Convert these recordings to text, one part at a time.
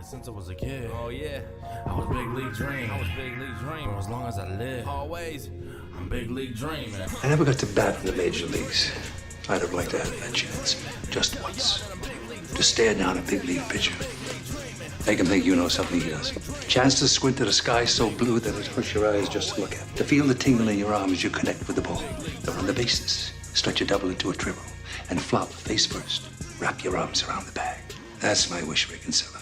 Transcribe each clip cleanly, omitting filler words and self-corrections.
since I was a kid. Oh yeah, I was big league dream. I was big league dream. For as long as I live, Always. I'm big league dreaming. I never got to bat in the major leagues. I'd have liked to have that chance, just once. To stare down a big league pitcher. Make him think you know something he doesn't. Chance to squint at a sky so blue that it hurts your eyes just to look at. To feel the tingle in your arm as you connect with the ball. To run the bases, stretch a double into a triple, and flop face first. Wrap your arms around the bag. That's my wish, Rick and Silla.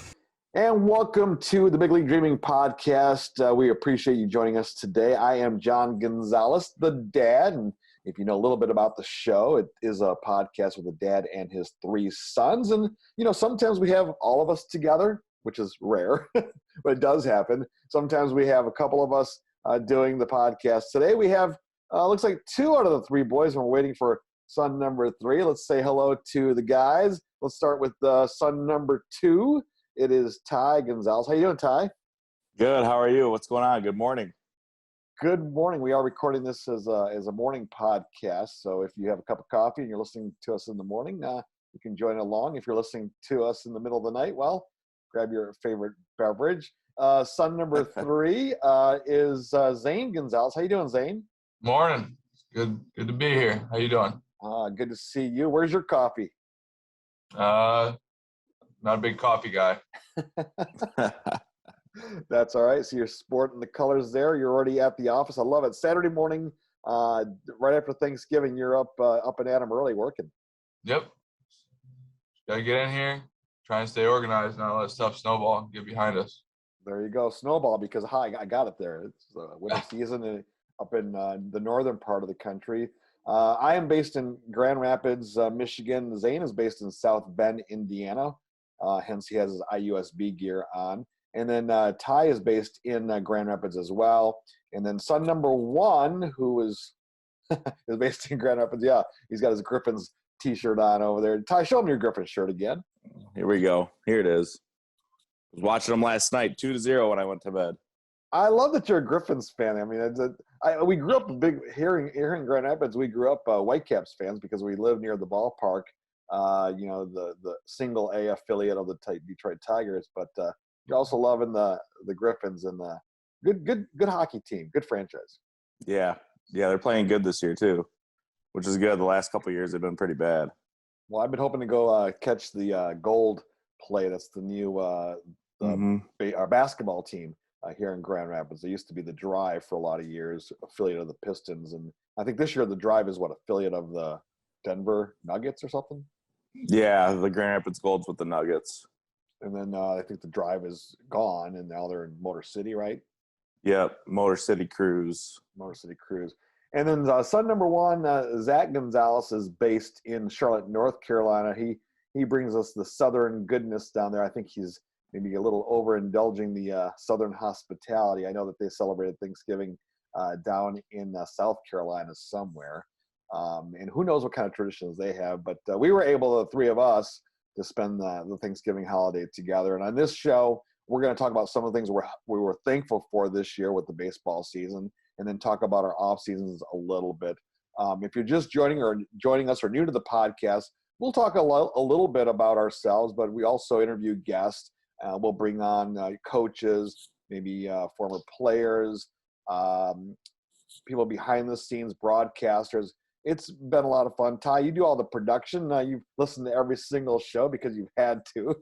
And welcome to the Big League Dreaming Podcast. We appreciate you joining us today. I am Zane Gonzalez, the dad. And if you know a little bit about the show, it is a podcast with a dad and his three sons. And, you know, sometimes we have all of us together, which is rare, but it does happen. Sometimes we have a couple of us doing the podcast. Today we have, looks like two out of the three boys, and we're waiting for son number three. Let's say hello to the guys. Let's start with son number two. It is Ty Gonzalez. How you doing, Ty? Good. How are you? What's going on? Good morning. Good morning. We are recording this as a morning podcast. So if you have a cup of coffee and you're listening to us in the morning, you can join along. If you're listening to us in the middle of the night, well, grab your favorite beverage. Son number three is Zane Gonzalez. How you doing, Zane? Morning. Good to be here. How you doing? Good to see you. Where's your coffee? Not a big coffee guy. That's all right. So you're sporting the colors there. You're already at the office. I love it. Saturday morning, right after Thanksgiving, you're up and at 'em early working. Yep. Got to get in here, try and stay organized, not let stuff snowball and get behind us. There you go. Snowball, because I got it there. It's winter season up in the northern part of the country. I am based in Grand Rapids, Michigan. Zane is based in South Bend, Indiana. Hence, he has his IUSB gear on. And then Ty is based in Grand Rapids as well. And then son number one, who is based in Grand Rapids, yeah, he's got his Griffins T-shirt on over there. Ty, show him your Griffins shirt again. Here we go. Here it is. I was watching them last night, 2-0 when I went to bed. I love that you're a Griffins fan. I mean, we grew up here in Grand Rapids. We grew up Whitecaps fans because we live near the ballpark. You know, the single A affiliate of the Detroit Tigers, but you're also loving the Griffins and the good hockey team, good franchise. Yeah, they're playing good this year too, which is good. The last couple of years they've been pretty bad. Well, I've been hoping to go catch the Gold play. That's the new our basketball team here in Grand Rapids. They used to be the Drive for a lot of years, affiliate of the Pistons, and I think this year the Drive is affiliate of the Denver Nuggets or something. Yeah, the Grand Rapids Gold's with the Nuggets. And then I think the Drive is gone, and now they're in Motor City, right? Yep, Motor City Cruise. Motor City Cruise. And then son number one, Zach Gonzalez, is based in Charlotte, North Carolina. He brings us the Southern goodness down there. I think he's maybe a little overindulging the Southern hospitality. I know that they celebrated Thanksgiving down in South Carolina somewhere. And who knows what kind of traditions they have. But we were able, the three of us, to spend the Thanksgiving holiday together. And on this show, we're going to talk about some of the things we were thankful for this year with the baseball season, and then talk about our off seasons a little bit. If you're just joining us or new to the podcast, we'll talk a little bit about ourselves, but we also interview guests. We'll bring on coaches, maybe former players, people behind the scenes, broadcasters. It's been a lot of fun. Ty, you do all the production. You've listened to every single show because you've had to.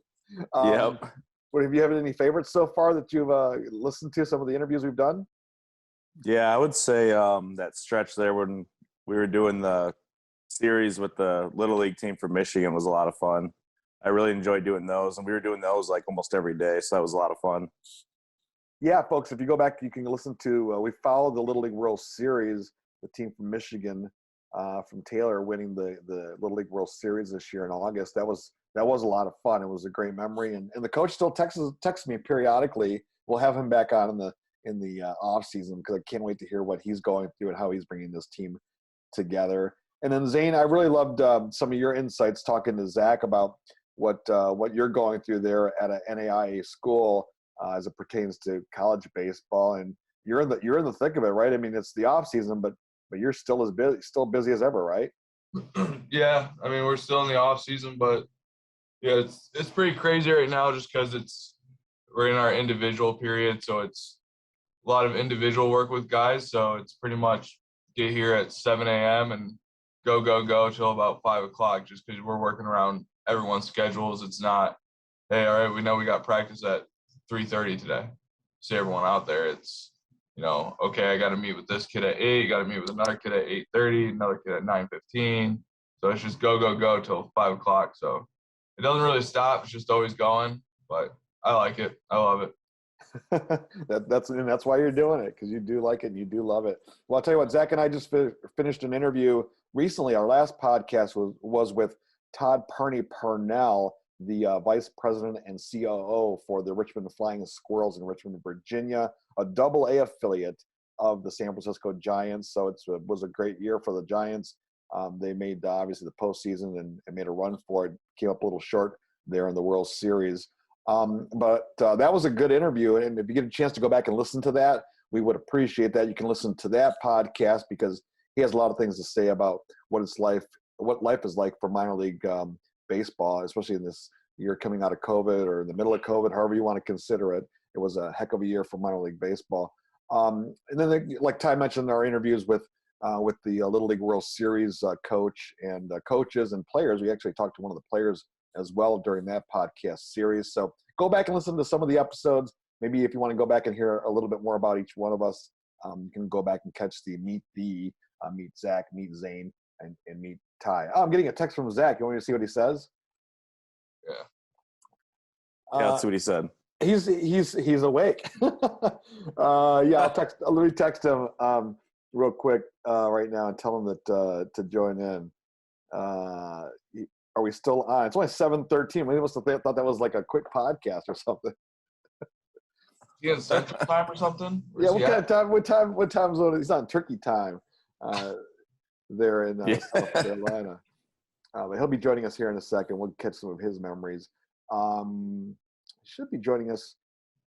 Yep. What, have you had any favorites so far that you've listened to, some of the interviews we've done? Yeah, I would say that stretch there when we were doing the series with the Little League team from Michigan was a lot of fun. I really enjoyed doing those, and we were doing those like almost every day, so that was a lot of fun. Yeah, folks, if you go back, you can listen to we followed the Little League World Series, the team from Michigan, from Taylor winning the Little League World Series this year in August. That was a lot of fun. It was a great memory, and the coach still texts me periodically. We'll have him back on in the off season because I can't wait to hear what he's going through and how he's bringing this team together. And then Zane, I really loved some of your insights talking to Zach about what you're going through there at an NAIA school as it pertains to college baseball, and you're in the thick of it, right? I mean, it's the off season, but you're still busy as ever, right? Yeah, I mean, we're still in the off season, but yeah, it's pretty crazy right now just because it's we're in our individual period, so it's a lot of individual work with guys. So it's pretty much get here at 7 a.m. and go till about 5 o'clock, just because we're working around everyone's schedules. It's not, hey, all right, we know we got practice at 3:30 today. See everyone out there. It's, okay, I got to meet with this kid at 8, got to meet with another kid at 8:30, another kid at 9:15. So it's just go till 5 o'clock. So it doesn't really stop. It's just always going, but I like it. I love it. That's why you're doing it, because you do like it and you do love it. Well, I'll tell you what, Zach and I just finished an interview recently. Our last podcast was with Todd Purnell, the vice president and COO for the Richmond Flying Squirrels in Richmond, Virginia, a Double-A affiliate of the San Francisco Giants. So it was a great year for the Giants. They made obviously the postseason and made a run for it. Came up a little short there in the World Series. But that was a good interview. And if you get a chance to go back and listen to that, we would appreciate that. You can listen to that podcast because he has a lot of things to say about what life is like for minor league baseball, especially in this year coming out of COVID or in the middle of COVID, however you want to consider it. It was a heck of a year for minor league baseball. And then, like Ty mentioned, our interviews with the Little League World Series coach and coaches and players. We actually talked to one of the players as well during that podcast series. So go back and listen to some of the episodes. Maybe if you want to go back and hear a little bit more about each one of us, you can go back and catch the meet Zach, meet Zane, and meet Ty. Oh, I'm getting a text from Zach. You want me to see what he says? Yeah, that's what he said. He's awake. Yeah, let me text him real quick right now and tell him that to join in. Are we still on? It's only 7:13. We must have thought that was like a quick podcast or something. You in Central Time or something? Yeah, what kind of time? What time zone? He's on Turkey time. There in South Carolina. But he'll be joining us here in a second. We'll catch some of his memories. He should be joining us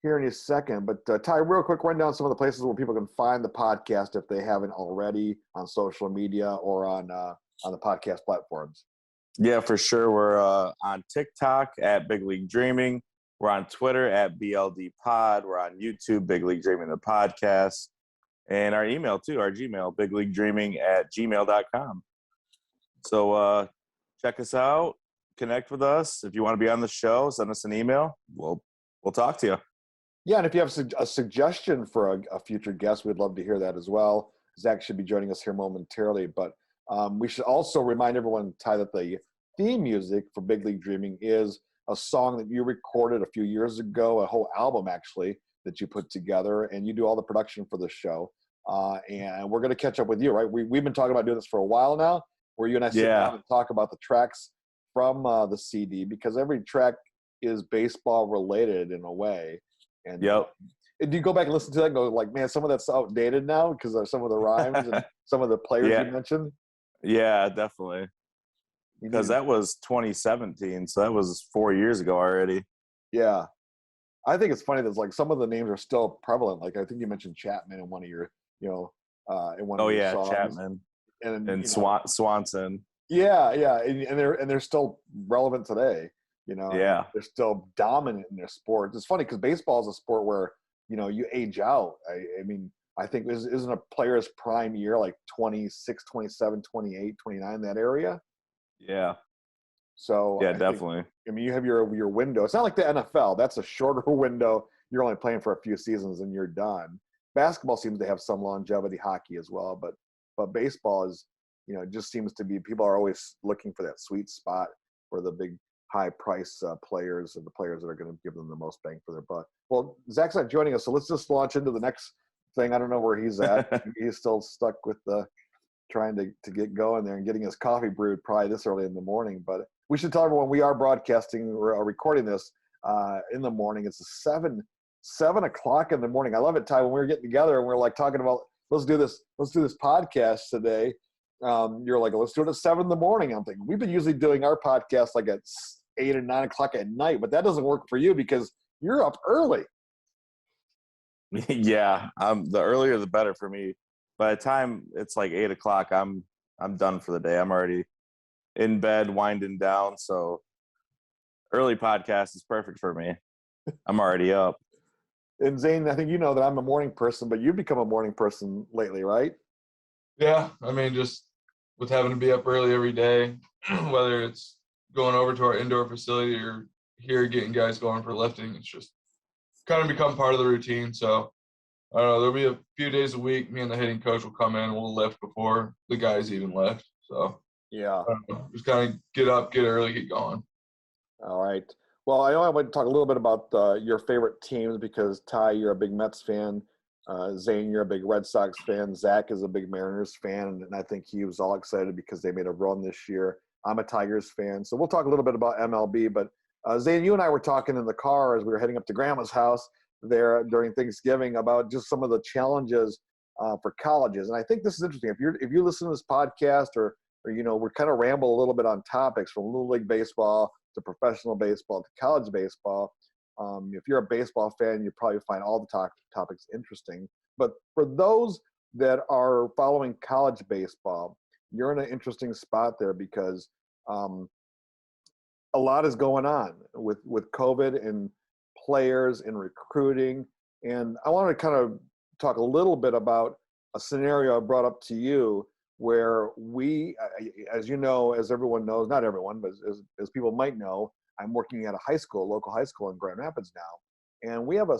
here in a second. But Ty, real quick, run down some of the places where people can find the podcast if they haven't already on social media or on the podcast platforms. Yeah, for sure. We're on TikTok at Big League Dreaming. We're on Twitter at BLD Pod. We're on YouTube, Big League Dreaming the podcast. And our email too, our Gmail, bigleaguedreaming@gmail.com. So check us out, connect with us. If you want to be on the show, send us an email. We'll talk to you. Yeah, and if you have a suggestion for a future guest, we'd love to hear that as well. Zach should be joining us here momentarily, but we should also remind everyone, Ty, that the theme music for Big League Dreaming is a song that you recorded a few years ago, a whole album actually that you put together, and you do all the production for the show. And we're going to catch up with you, right? We've been talking about doing this for a while now, where you and I sit down and talk about the tracks from the CD, because every track is baseball related in a way. And do you go back and listen to that and go like, man, some of that's outdated now because of some of the rhymes and some of the players you mentioned? Yeah, definitely. Because that was 2017, so that was 4 years ago already. Yeah. I think it's funny that like some of the names are still prevalent. Like I think you mentioned Chapman in one of your, in one of your songs. Chapman and Swanson. Yeah, and they're still relevant today. Yeah, they're still dominant in their sport. It's funny because baseball is a sport where you age out. I mean, I think isn't a player's prime year like 26, 27, 28, 29, that area? Yeah. So yeah, definitely. You have your window. It's not like the NFL. That's a shorter window. You're only playing for a few seasons and you're done. Basketball seems to have some longevity, hockey as well, but baseball is, it just seems to be, people are always looking for that sweet spot for the big high price players and the players that are going to give them the most bang for their buck. Well, Zach's not joining us, so let's just launch into the next thing. I don't know where he's at. He's still stuck with trying to get going there and getting his coffee brewed probably this early in the morning. But we should tell everyone we are broadcasting, we're recording this in the morning. It's 7 o'clock in the morning. I love it, Ty, when we were getting together and we're like talking about, let's do this podcast today. You're like, let's do it at 7 in the morning. I'm thinking, we've been usually doing our podcast like at 8 or 9 o'clock at night, but that doesn't work for you because you're up early. Yeah, the earlier the better for me. By the time it's like 8 o'clock, I'm done for the day. I'm already in bed, winding down. So early podcast is perfect for me. I'm already up. And Zane, I think you know that I'm a morning person, but you've become a morning person lately, right? Yeah, I mean, just with having to be up early every day, whether it's going over to our indoor facility or here getting guys going for lifting, it's just kind of become part of the routine. So I don't know, there'll be a few days a week. Me and the hitting coach will come in, we'll lift before the guys even lift. So Yeah. I don't know, just kind of get up, get early, get going. All right. Well, I know I want to talk a little bit about your favorite teams because Ty, you're a big Mets fan. Zane, you're a big Red Sox fan. Zach is a big Mariners fan, and I think he was all excited because they made a run this year. I'm a Tigers fan, so we'll talk a little bit about MLB. But Zane, you and I were talking in the car as we were heading up to Grandma's house there during Thanksgiving about just some of the challenges for colleges, and I think this is interesting. If you listen to this podcast or you know, we kind of ramble a little bit on topics from Little League baseball to professional baseball to college baseball. If you're a baseball fan, you probably find all the topics interesting. But for those that are following college baseball, you're in an interesting spot there because a lot is going on with COVID and players and recruiting. And I want to kind of talk a little bit about a scenario I brought up to you where we, as you know, as everyone knows, not everyone, but as people might know, I'm working at a high school, local high school in Grand Rapids now. And we have a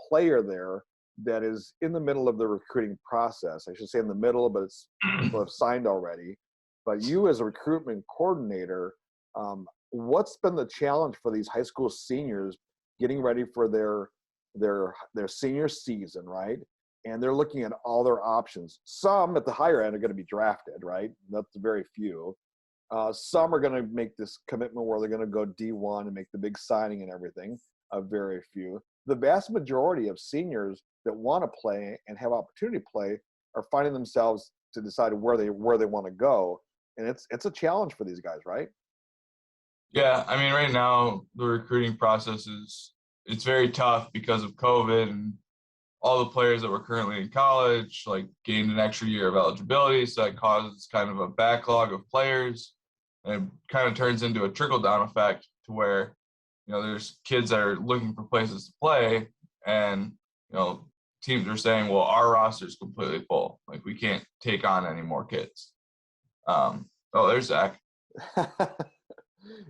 player there that is in the middle of the recruiting process. I should say in the middle, but people have signed already. But you as a recruitment coordinator, what's been the challenge for these high school seniors getting ready for their senior season, right? And they're looking at all their options. Some at the higher end are going to be drafted, right? That's very few. Some are going to make this commitment where they're going to go D1 and make the big signing and everything. Very few. The vast majority of seniors that want to play and have opportunity to play are finding themselves to decide where they want to go, and it's a challenge for these guys, right? Yeah, I mean, right now the recruiting process it's very tough because of COVID and all the players that were currently in college like gained an extra year of eligibility, so that causes kind of a backlog of players, and it kind of turns into a trickle down effect to where there's kids that are looking for places to play, and teams are saying, well, our roster is completely full, like we can't take on any more kids. Oh, there's Zach.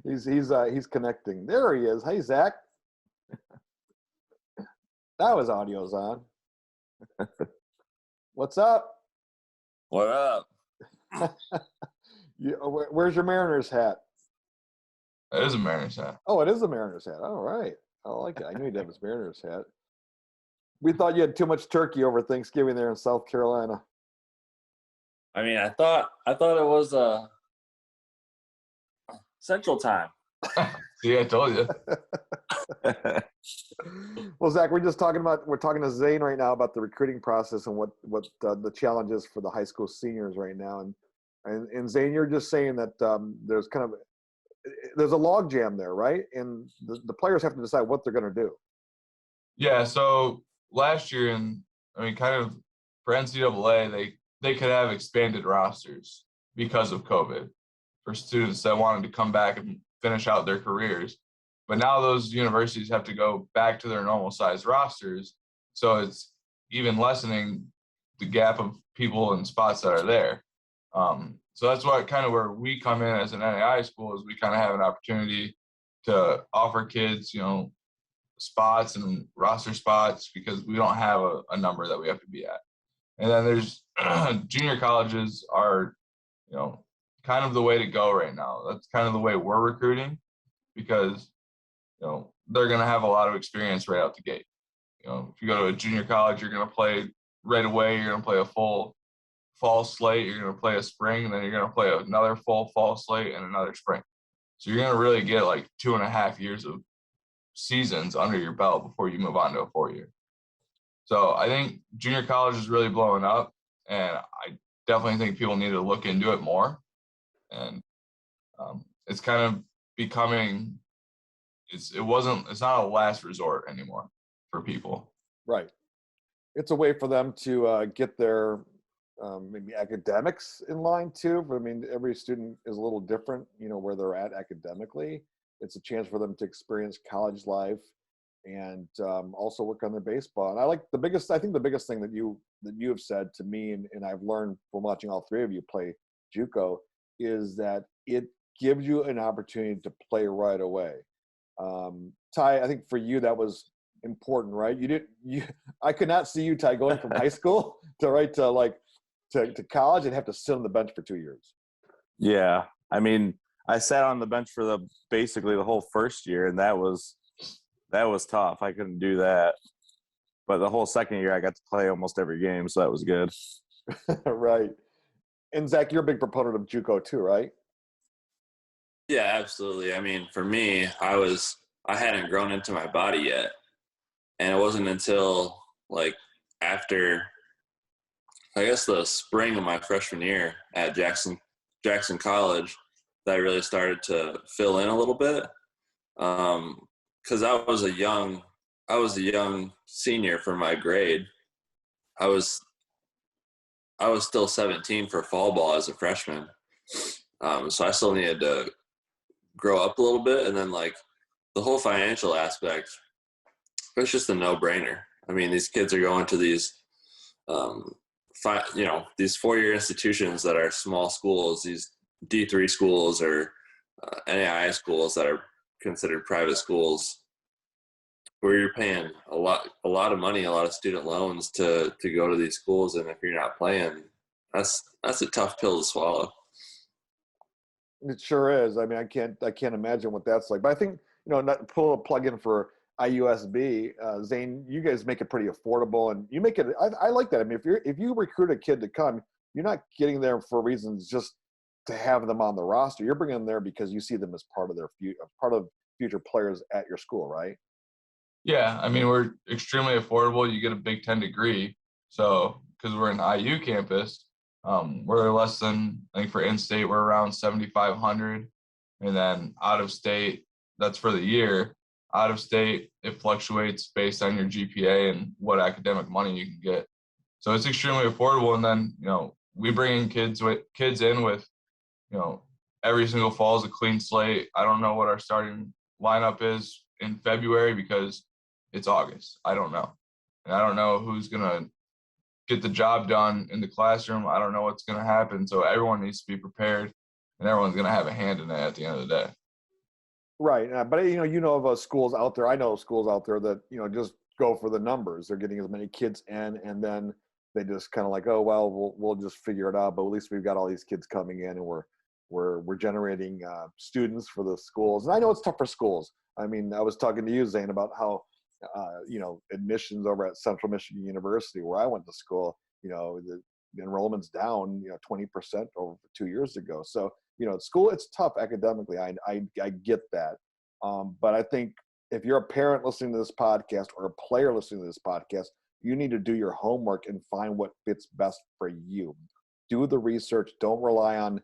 he's connecting. There he is. Hey, Zach. That was audio's on. What's up? What up? Where's your Mariners hat? It is a Mariners hat. Oh, it is a Mariners hat. All right. I like it. I knew he'd have his Mariners hat. We thought you had too much turkey over Thanksgiving there in South Carolina. I mean, I thought it was Central Time. See, I told you. Well, Zach, we're talking to Zane right now about the recruiting process and what the challenge is for the high school seniors right now. And Zane, you're just saying that there's a log jam there, right? And the players have to decide what they're going to do. Yeah, so last year, kind of for NCAA, they could have expanded rosters because of COVID for students that wanted to come back and finish out their careers. But now those universities have to go back to their normal size rosters. So it's even lessening the gap of people and spots that are there. So that's where we come in as an NAI school, is we kind of have an opportunity to offer kids, spots and roster spots because we don't have a number that we have to be at. And then there's junior colleges are, kind of the way to go right now. That's kind of the way we're recruiting because, they're going to have a lot of experience right out the gate. If you go to a junior college, you're going to play right away. You're going to play a full fall slate. You're going to play a spring, and then you're going to play another full fall slate and another spring. So you're going to really get like 2.5 years of seasons under your belt before you move on to a 4-year. So I think junior college is really blowing up, and I definitely think people need to look into it more. And it's kind of becoming it's not a last resort anymore for people. Right. It's a way for them to get their maybe academics in line too. But I mean, every student is a little different, where they're at academically. It's a chance for them to experience college life and also work on their baseball. And I think the biggest thing that you have said to me, and I've learned from watching all three of you play JUCO, is that it gives you an opportunity to play right away. Ty, I think for you that was important, right? I could not see you, Ty, going from high school to college and have to sit on the bench for 2 years. Yeah, I mean, I sat on the bench for basically the whole first year, and that was tough. I couldn't do that. But the whole second year, I got to play almost every game, so that was good. Right. And Zach, you're a big proponent of JUCO too, right? Yeah, absolutely. I mean, for me, I hadn't grown into my body yet. And it wasn't until like after, I guess, the spring of my freshman year at Jackson College that I really started to fill in a little bit. Because I was a young senior for my grade. I was still 17 for fall ball as a freshman. So I still needed to grow up a little bit. And then like the whole financial aspect, it's just a no-brainer. I mean, these kids are going to these, these 4-year institutions that are small schools, these D3 schools or NAIA schools that are considered private schools, where you're paying a lot of money, a lot of student loans to go to these schools, and if you're not playing, that's a tough pill to swallow. It sure is. I mean, I can't imagine what that's like. But I think, not pull a plug in for IUSB, Zane, you guys make it pretty affordable, and you make it. I like that. I mean, if you recruit a kid to come, you're not getting there for reasons just to have them on the roster. You're bringing them there because you see them as part of future players at your school, right? Yeah, I mean, we're extremely affordable. You get a Big Ten degree, so because we're an IU campus, we're less than, I think for in-state we're around 7,500, and then out of state, that's for the year. Out of state, it fluctuates based on your GPA and what academic money you can get. So it's extremely affordable. And then, we bring in kids in with, every single fall is a clean slate. I don't know what our starting lineup is in February because it's August. I don't know. And I don't know who's going to get the job done in the classroom. I don't know what's going to happen. So everyone needs to be prepared, and everyone's going to have a hand in it at the end of the day. Right. But of schools out there. I know schools out there that, just go for the numbers. They're getting as many kids in, and then they just kind of like, oh, well, we'll just figure it out. But at least we've got all these kids coming in, and we're generating students for the schools. And I know it's tough for schools. I mean, I was talking to you, Zane, about how, admissions over at Central Michigan University, where I went to school, the enrollment's down, 20% over 2 years ago. So, school, it's tough academically. I get that. But I think if you're a parent listening to this podcast or a player listening to this podcast, you need to do your homework and find what fits best for you. Do the research. Don't rely on,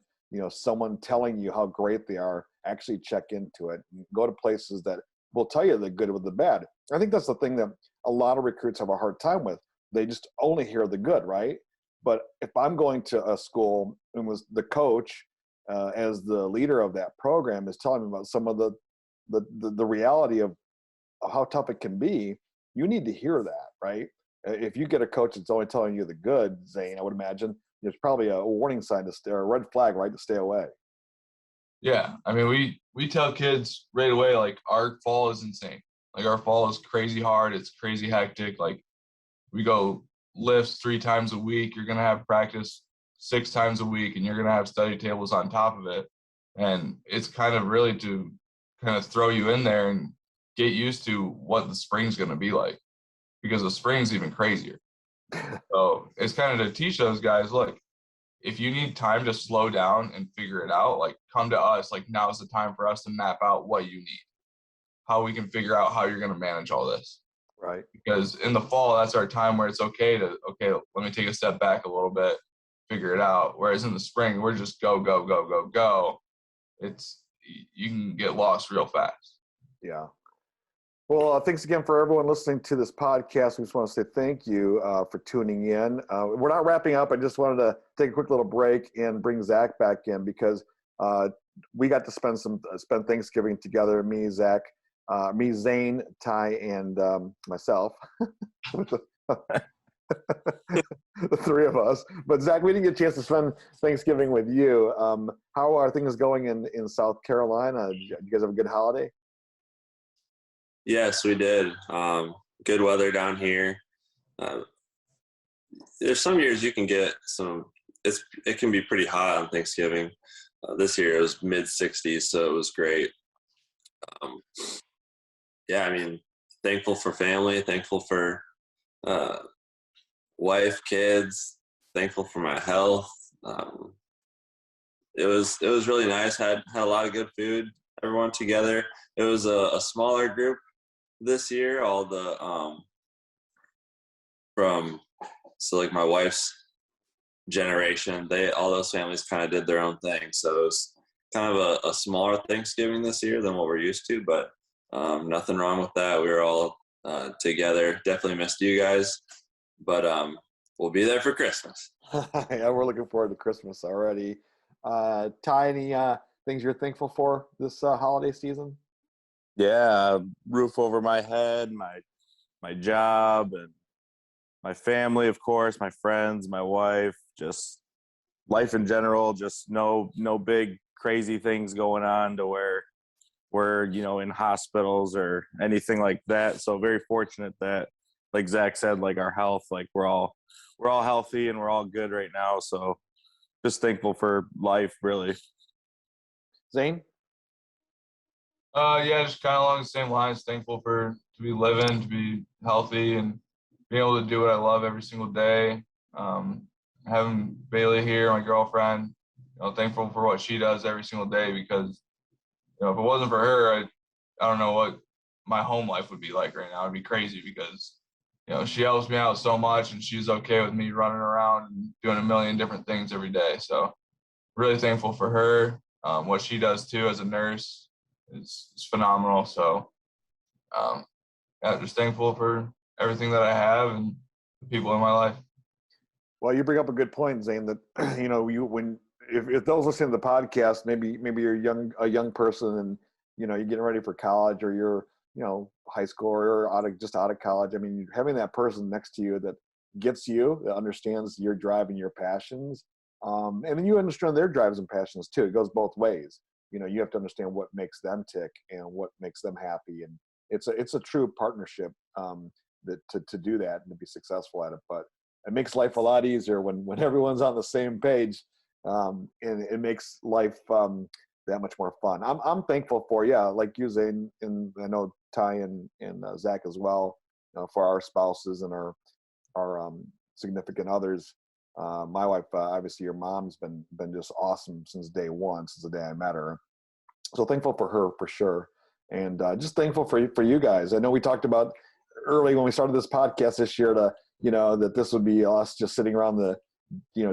someone telling you how great they are. Actually check into it. Go to places that will tell you the good with the bad. I think that's the thing that a lot of recruits have a hard time with. They just only hear the good, right? But if I'm going to a school and was the coach as the leader of that program is telling me about some of the reality of how tough it can be, you need to hear that, right? If you get a coach that's only telling you the good, Zane, I would imagine there's probably a warning sign to stay, or a red flag, right, to stay away. Yeah, I mean, we tell kids right away, like, our fall is insane. Like, our fall is crazy hard. It's crazy hectic. Like, we go lifts 3 times a week. You're going to have practice 6 times a week, and you're going to have study tables on top of it. And it's kind of really to kind of throw you in there and get used to what the spring's going to be like, because the spring's even crazier. So it's kind of to teach those guys, look, if you need time to slow down and figure it out, like, come to us. Like, now's the time for us to map out what you need, how we can figure out how you're going to manage all this. Right. Because in the fall, that's our time where it's okay, let me take a step back a little bit, figure it out. Whereas in the spring, we're just go, go, go, go, go. You can get lost real fast. Yeah. Well, thanks again for everyone listening to this podcast. We just want to say thank you for tuning in. We're not wrapping up. I just wanted to take a quick little break and bring Zach back in because we got to spend Thanksgiving together. Me, Zach, Me, Zane, Ty, and myself. The three of us. But Zach, we didn't get a chance to spend Thanksgiving with you. How are things going in South Carolina? Did you guys have a good holiday? Yes, we did. Good weather down here. There's some years you can get it can be pretty hot on Thanksgiving. This year it was mid 60s, so it was great. Yeah, I mean, thankful for family, thankful for wife, kids, thankful for my health. It was really nice. Had a lot of good food. Everyone together. It was a smaller group this year. All the like my wife's generation, all those families kind of did their own thing. So it was kind of a smaller Thanksgiving this year than what we're used to, but nothing wrong with that. We were all together. Definitely missed you guys, but we'll be there for Christmas. Yeah, we're looking forward to Christmas already. Ty, any things you're thankful for this holiday season? Yeah, roof over my head, my job, and my family, of course, my friends, my wife, just life in general. Just no big crazy things going on to where we're in hospitals or anything like that. So very fortunate that, like Zach said, like our health, like we're all healthy and we're all good right now. So just thankful for life, really. Zane? Yeah, just kind of along the same lines. Thankful to be living, to be healthy, and being able to do what I love every single day. Having Bailey here, my girlfriend, thankful for what she does every single day, because if it wasn't for her, I don't know what my home life would be like right now. It'd be crazy, because she helps me out so much, and she's okay with me running around and doing a million different things every day. So really thankful for her. What she does too as a nurse is phenomenal. So yeah, just thankful for everything that I have and the people in my life. Well, you bring up a good point, Zane, that if those listening to the podcast, maybe you're a young person and you're getting ready for college, or you're high school, or just out of college. I mean, having that person next to you that gets you, that understands your drive and your passions, and then you understand their drives and passions too. It goes both ways. You have to understand what makes them tick and what makes them happy, and it's a true partnership that to do that and to be successful at it. But it makes life a lot easier when everyone's on the same page, and it makes life that much more fun. I'm thankful for, like you, Zane, and I know Ty and Zach as well, for our spouses and our significant others. My wife, obviously, your mom's been just awesome since day one, since the day I met her. So thankful for her for sure, and just thankful for you guys. I know we talked about early when we started this podcast this year that this would be us just sitting around the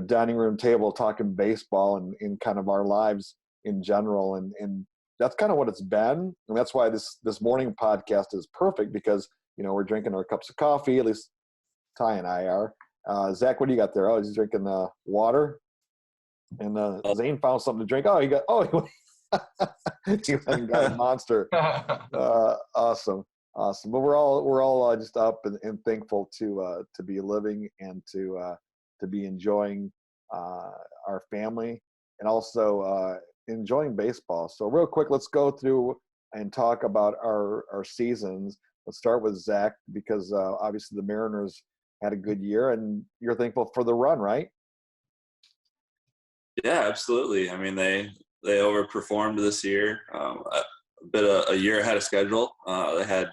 dining room table talking baseball and in kind of our lives in general, and that's kind of what it's been, and that's why this morning podcast is perfect, because we're drinking our cups of coffee, at least Ty and I are. Zach, what do you got there? Oh, he's drinking water, and Zane found something to drink. He went and got a Monster. Awesome. But we're all just up and thankful to be living and to be enjoying our family, and also enjoying baseball. So real quick, let's go through and talk about our seasons. Let's start with Zach, because obviously the Mariners had a good year, and you're thankful for the run, right? Yeah, absolutely. I mean, they overperformed this year, a year ahead of schedule. They had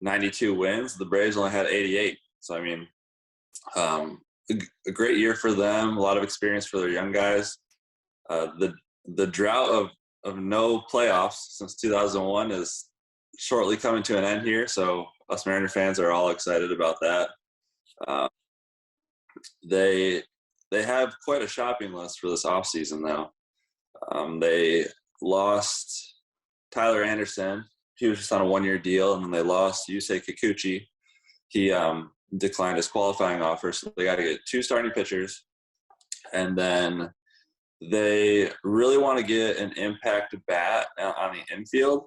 92 wins. The Braves only had 88. So, I mean, a great year for them. A lot of experience for their young guys. The drought of no playoffs since 2001 is shortly coming to an end here. So us Mariner fans are all excited about that. They have quite a shopping list for this offseason, though. They lost Tyler Anderson. He was just on a one-year deal, and then they lost Yusei Kikuchi. He declined his qualifying offer, so they got to get 2 starting pitchers. And then they really want to get an impact bat on the infield.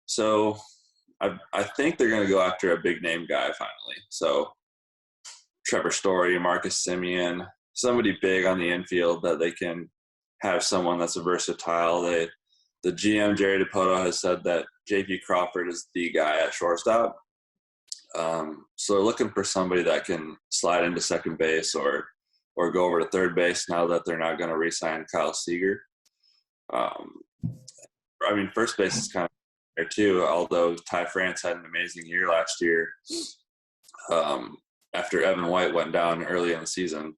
So I think they're going to go after a big name guy finally. So Trevor Story, Marcus Simeon, somebody big on the infield that they can have someone that's a versatile. The GM, Jerry DiPoto, has said that J.P. Crawford is the guy at shortstop. So they're looking for somebody that can slide into second base or go over to third base now that they're not going to re-sign Kyle Seager. I mean, first base is kind of there too, although Ty France had an amazing year last year after Evan White went down early in the season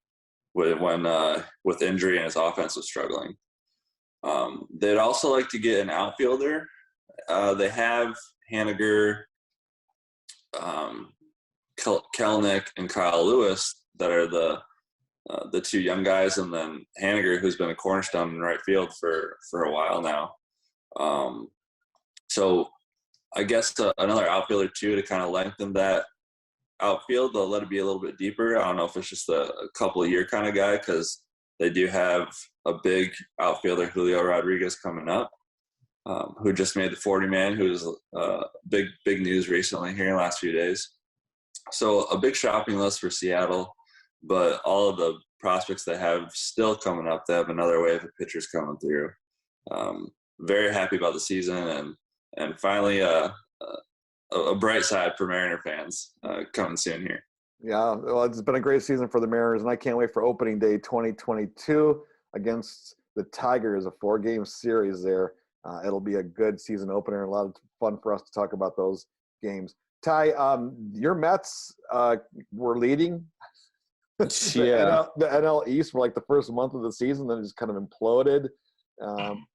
with injury and his offense was struggling. They'd also like to get an outfielder. They have Haniger, Kelnick, and Kyle Lewis that are the two young guys, and then Haniger, who's been a cornerstone in right field for a while now. So I guess another outfielder too to kind of lengthen that outfield. They'll let it be a little bit deeper. I don't know if it's just a couple of year kind of guy because they do have a big outfielder, Julio Rodriguez, coming up, who just made the 40-man, who's big news recently here in the last few days. So a big shopping list for Seattle, but all of the prospects they have still coming up, they have another wave of pitchers coming through. Very happy about the season and finally a bright side for Mariner fans coming soon here. Yeah, well, it's been a great season for the Mariners, and I can't wait for opening day 2022 against the Tigers, a 4-game series there. It'll be a good season opener and a lot of fun for us to talk about those games. Ty, your Mets were leading Yeah. the NL East for like the first month of the season, then it just kind of imploded.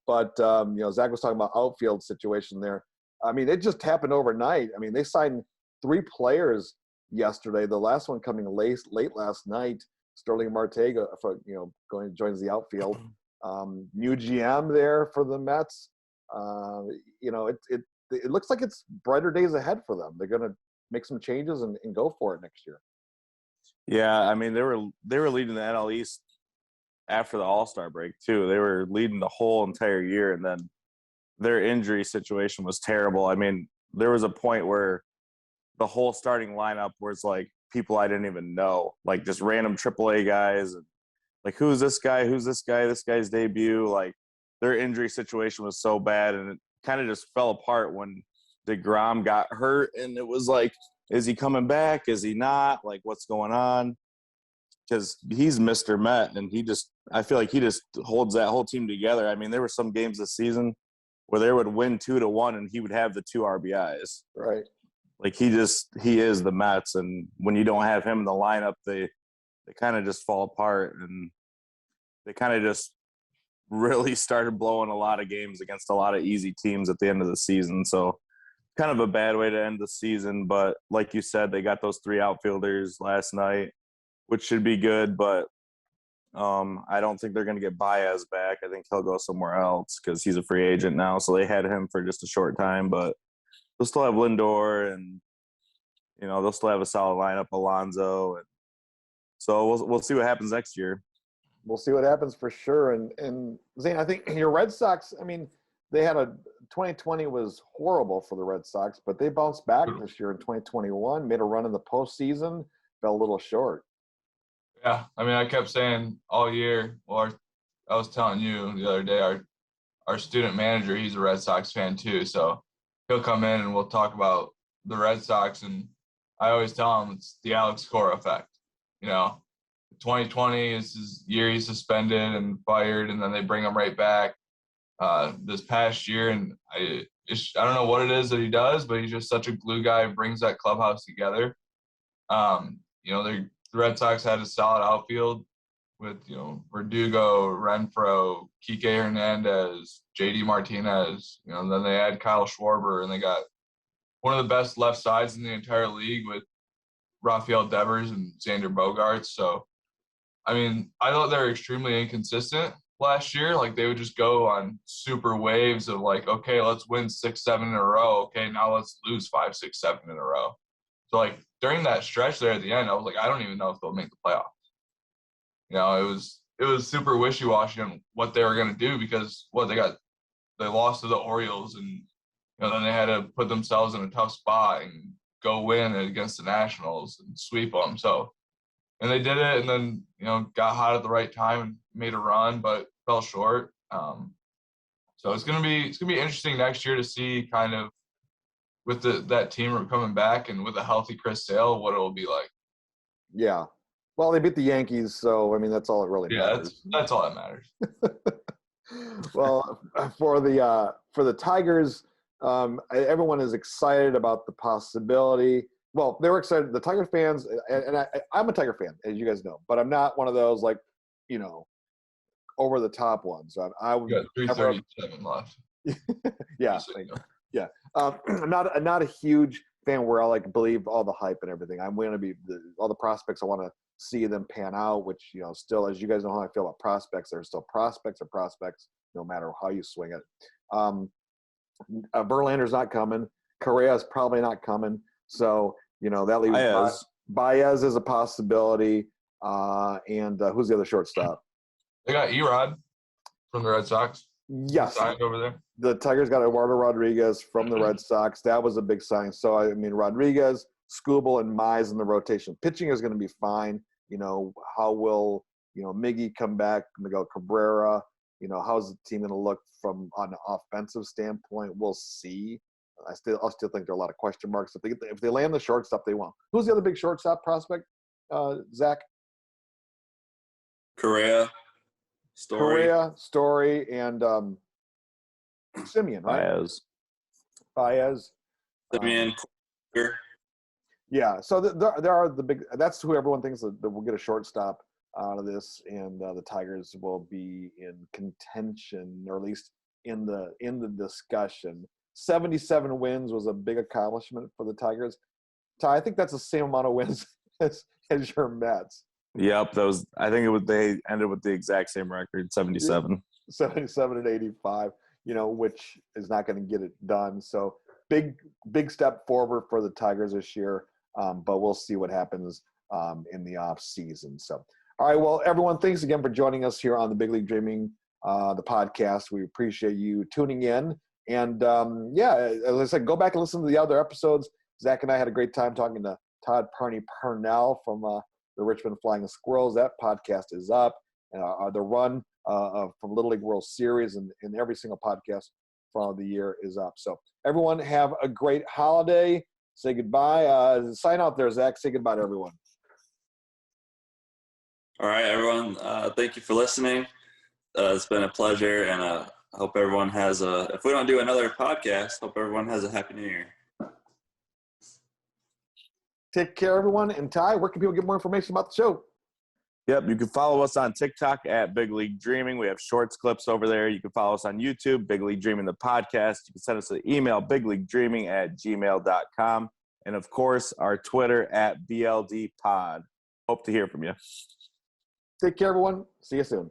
But Zach was talking about outfield situation there. I mean, it just happened overnight. I mean, they signed 3 players yesterday. The last one coming late last night. Sterling Marte joins the outfield. New GM there for the Mets. It looks like it's brighter days ahead for them. They're going to make some changes and go for it next year. Yeah, I mean, they were leading the NL East after the All-Star break too. They were leading the whole entire year, and then their injury situation was terrible. I mean, there was a point where the whole starting lineup was like people I didn't even know, like just random AAA guys, and like who's this guy? Who's this guy? This guy's debut. Like their injury situation was so bad, and it kind of just fell apart when DeGrom got hurt, and it was like, is he coming back? Is he not? Like, what's going on? Because he's Mr. Met, and I feel like he just holds that whole team together. I mean, there were some games this season where they would win 2-1, and he would have the 2 RBIs. Right. Like he is the Mets, and when you don't have him in the lineup, they kind of just fall apart, and they kind of just really started blowing a lot of games against a lot of easy teams at the end of the season. So kind of a bad way to end the season, but like you said, they got those 3 outfielders last night, which should be good, but I don't think they're going to get Baez back. I think he'll go somewhere else because he's a free agent now, so they had him for just a short time, but they'll still have Lindor, and they'll still have a solid lineup, Alonso, and so we'll see what happens next year. We'll see what happens for sure. And Zane, I think your Red Sox, I mean, they had 2020 was horrible for the Red Sox, but they bounced back this year in 2021, made a run in the postseason, fell a little short. Yeah, I mean, I kept saying all year, I was telling you the other day, our student manager, he's a Red Sox fan too, so he'll come in and we'll talk about the Red Sox, and I always tell him it's the Alex Cora effect. 2020 is his year he's suspended and fired, and then they bring him right back this past year, and I don't know what it is that he does, but he's just such a glue guy, brings that clubhouse together. The Red Sox had a solid outfield with, Verdugo, Renfroe, Kike Hernandez, JD Martinez, and then they had Kyle Schwarber, and they got one of the best left sides in the entire league with Rafael Devers and Xander Bogaerts. So, I mean, I thought they were extremely inconsistent last year. Like, they would just go on super waves of like, okay, let's win 6-7 in a row. Okay, now let's lose 5-6-7 in a row. So, like, during that stretch there at the end, I was like, I don't even know if they'll make the playoffs. It was super wishy-washy on what they were going to do because they lost to the Orioles and then they had to put themselves in a tough spot and go win against the Nationals and sweep them. So, and they did it, and then got hot at the right time and made a run, but fell short. So it's gonna be interesting next year to see kind of with that team coming back and with a healthy Chris Sale, what it will be like. Yeah. Well, they beat the Yankees, so I mean that's all that really matters. That's all that matters. Well, for the Tigers, everyone is excited about the possibility. Well, they were excited. The Tiger fans, and I'm a Tiger fan, as you guys know, but I'm not one of those over the top ones. I would got 337 left. Yeah, yeah. I'm not a huge fan where I believe all the hype and everything. I'm going to be all the prospects. I want to see them pan out, which still, as you guys know how I feel about prospects, they're still prospects or prospects, no matter how you swing it. Verlander's not coming. Correa's probably not coming. So that leaves Baez is a possibility. And who's the other shortstop? They got Erod from the Red Sox. Yes. Signed over there. The Tigers got Eduardo Rodriguez from the Red Sox. That was a big sign. So, I mean, Rodriguez, Skubal, and Mize in the rotation. Pitching is going to be fine. How will, Miggy come back, Miguel Cabrera? How's the team going to look from on an offensive standpoint? We'll see. I still think there are a lot of question marks. If they land the shortstop, they won't. Who's the other big shortstop prospect, Zach? Correa, Story, and Simeon, right? Baez. Simeon. Yeah, so there are the big. That's who everyone thinks that will get a shortstop out of this, and the Tigers will be in contention, or at least in the discussion. 77 wins was a big accomplishment for the Tigers. Ty, I think that's the same amount of wins as your Mets. Yep, I think they ended with the exact same record, 77. 77 and 85, which is not going to get it done. So big step forward for the Tigers this year, but we'll see what happens in the off season. So, all right, well, everyone, thanks again for joining us here on the Big League Dreaming, the podcast. We appreciate you tuning in. And, as I said, go back and listen to the other episodes. Zach and I had a great time talking to Todd Purnell from the Richmond Flying Squirrels. That podcast is up. The run from Little League World Series and every single podcast from the year is up. So everyone have a great holiday. Say goodbye. Sign out there, Zach. Say goodbye to everyone. All right, everyone. Thank you for listening. It's been a pleasure, and I hope everyone has if we don't do another podcast, hope everyone has a happy new year. Take care, everyone. And Ty, where can people get more information about the show? Yep, you can follow us on TikTok at Big League Dreaming. We have shorts clips over there. You can follow us on YouTube, Big League Dreaming the podcast. You can send us an email, bigleaguedreaming@gmail.com. And, of course, our Twitter at BLDpod. Hope to hear from you. Take care, everyone. See you soon.